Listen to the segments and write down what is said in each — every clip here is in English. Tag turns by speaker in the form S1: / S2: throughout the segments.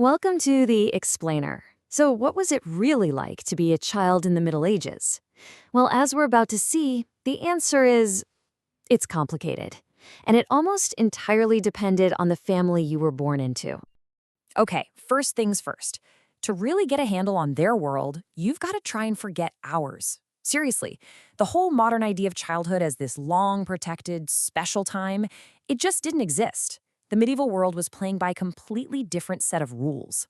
S1: Welcome to The Explainer. So, what was it really like to be a child in the Middle Ages? Well, as we're about to see, the answer is it's complicated. And it almost entirely depended on the family you were born into.
S2: Okay, first things first. To really get a handle on their world, you've got to try and forget ours. Seriously, the whole modern idea of childhood as this long, protected, special time, it just didn't exist. The medieval world was playing by a completely different set of rules.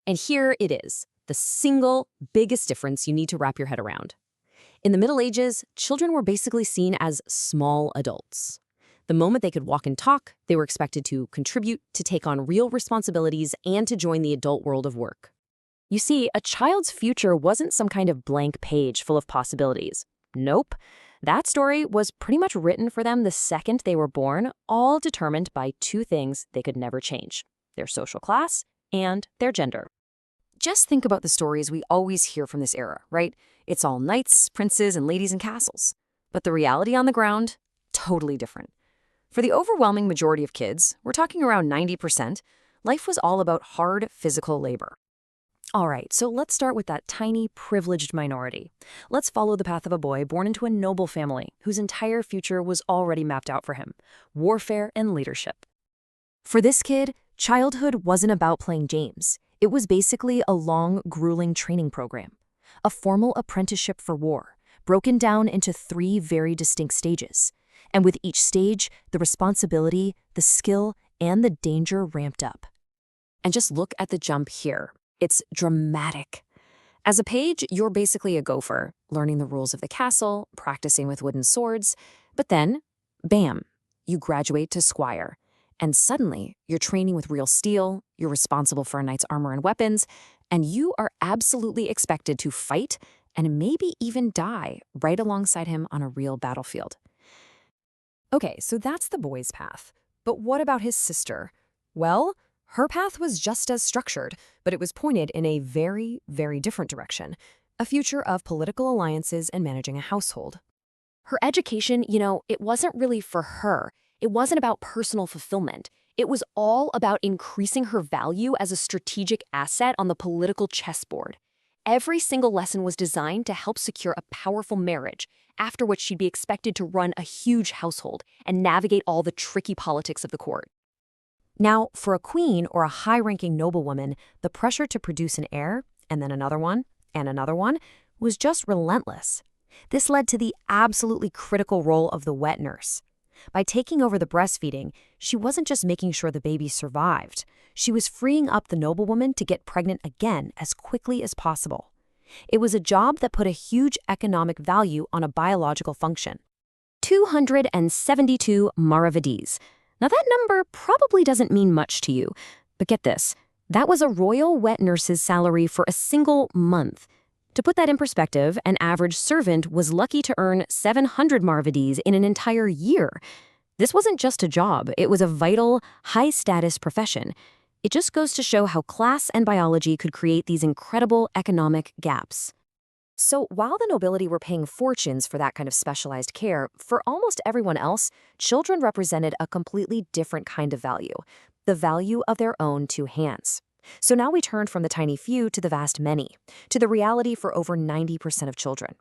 S3: And here it is, the single biggest difference you need to wrap your head around. In the Middle Ages, children were basically seen as small adults. The moment they could walk and talk, they were expected to contribute, to take on real responsibilities, and to join the adult world of work. You see, a child's future wasn't some kind of blank page full of possibilities. Nope. That story was pretty much written for them the second they were born, all determined by two things they could never change: their social class and their gender. Just think about the stories we always hear from this era, right? It's all knights, princes, and ladies in castles. But the reality on the ground, totally different. For the overwhelming majority of kids, we're talking around 90%, life was all about hard physical labor. All right, so let's start with that tiny, privileged minority. Let's follow the path of a boy born into a noble family whose entire future was already mapped out for him: warfare and leadership. For this kid, childhood wasn't about playing games. It was basically a long, grueling training program, a formal apprenticeship for war, broken down into three very distinct stages. And with each stage, the responsibility, the skill, and the danger ramped up. And just look at the jump here. It's dramatic. As a page, you're basically a gopher, learning the rules of the castle, practicing with wooden swords. But then, bam, you graduate to squire. And suddenly, you're training with real steel, you're responsible for a knight's armor and weapons, and you are absolutely expected to fight and maybe even die right alongside him on a real battlefield.
S2: Okay, so that's the boy's path. But what about his sister? Well, her path was just as structured, but it was pointed in a very, very different direction: a future of political alliances and managing a household.
S3: Her education, it wasn't really for her. It wasn't about personal fulfillment. It was all about increasing her value as a strategic asset on the political chessboard. Every single lesson was designed to help secure a powerful marriage, after which she'd be expected to run a huge household and navigate all the tricky politics of the court.
S2: Now, for a queen or a high-ranking noblewoman, the pressure to produce an heir, and then another one, and another one, was just relentless. This led to the absolutely critical role of the wet nurse. By taking over the breastfeeding, she wasn't just making sure the baby survived. She was freeing up the noblewoman to get pregnant again as quickly as possible. It was a job that put a huge economic value on a biological function.
S3: 272 maravedis. Now that number probably doesn't mean much to you, but get this, that was a royal wet nurse's salary for a single month. To put that in perspective, an average servant was lucky to earn 700 maravedis in an entire year. This wasn't just a job, it was a vital, high-status profession. It just goes to show how class and biology could create these incredible economic gaps. So while the nobility were paying fortunes for that kind of specialized care, for almost everyone else, children represented a completely different kind of value: the value of their own two hands. So now we turn from the tiny few to the vast many, to the reality for over 90% of children.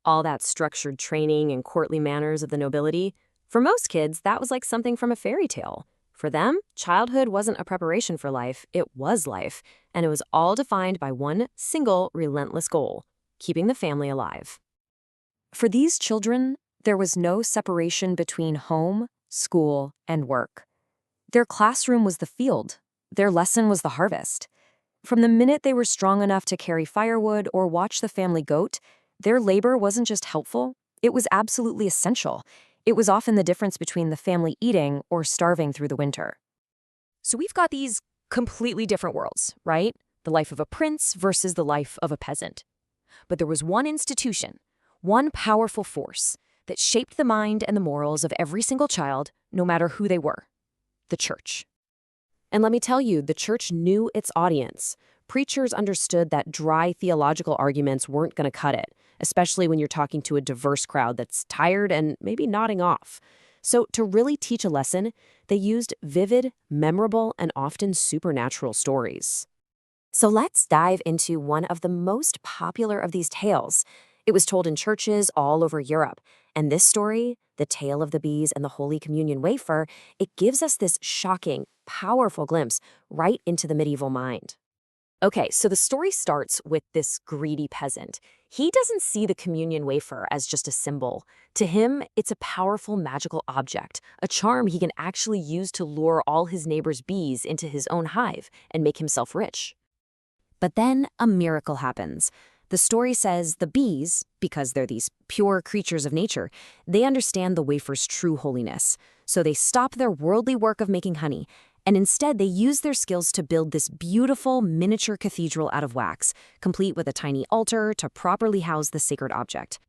S3: All that structured training and courtly manners of the nobility, for most kids, that was like something from a fairy tale. For them, childhood wasn't a preparation for life, it was life, and it was all defined by one single relentless goal: keeping the family alive. For these children, there was no separation between home, school, and work. Their classroom was the field. Their lesson was the harvest. From the minute they were strong enough to carry firewood or watch the family goat, their labor wasn't just helpful, it was absolutely essential. It was often the difference between the family eating or starving through the winter. So we've got these completely different worlds, right? The life of a prince versus the life of a peasant. But there was one institution, one powerful force, that shaped the mind and the morals of every single child, no matter who they were: the church. And let me tell you, the church knew its audience. Preachers understood that dry theological arguments weren't going to cut it, especially when you're talking to a diverse crowd that's tired and maybe nodding off.
S2: So to really teach a lesson, they used vivid, memorable, and often supernatural stories. So let's dive into one of the most popular of these tales. It was told in churches all over Europe. And this story, The Tale of the Bees and the Holy Communion Wafer, it gives us this shocking, powerful glimpse right into the medieval mind. Okay, so the story starts with this greedy peasant. He doesn't see the communion wafer as just a symbol. To him, it's a powerful magical object, a charm he can actually use to lure all his neighbors' bees into his own hive and make himself rich. But then a miracle happens. The story says the bees, because they're these pure creatures of nature, they understand the wafer's true holiness. So they stop their worldly work of making honey, and instead they use their skills to build this beautiful miniature cathedral out of wax, complete with a tiny altar to properly house the sacred object.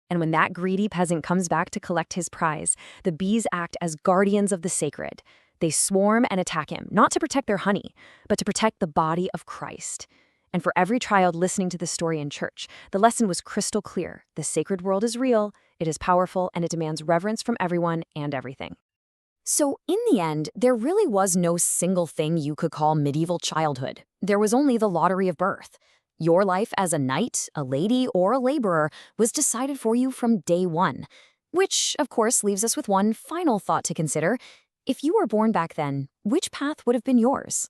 S2: And when that greedy peasant comes back to collect his prize, the bees act as guardians of the sacred. They swarm and attack him, not to protect their honey, but to protect the body of Christ. And for every child listening to this story in church, the lesson was crystal clear. The sacred world is real, it is powerful, and it demands reverence from everyone and everything. So in the end, there really was no single thing you could call medieval childhood. There was only the lottery of birth. Your life as a knight, a lady, or a laborer was decided for you from day one. Which, of course, leaves us with one final thought to consider. If you were born back then, which path would have been yours?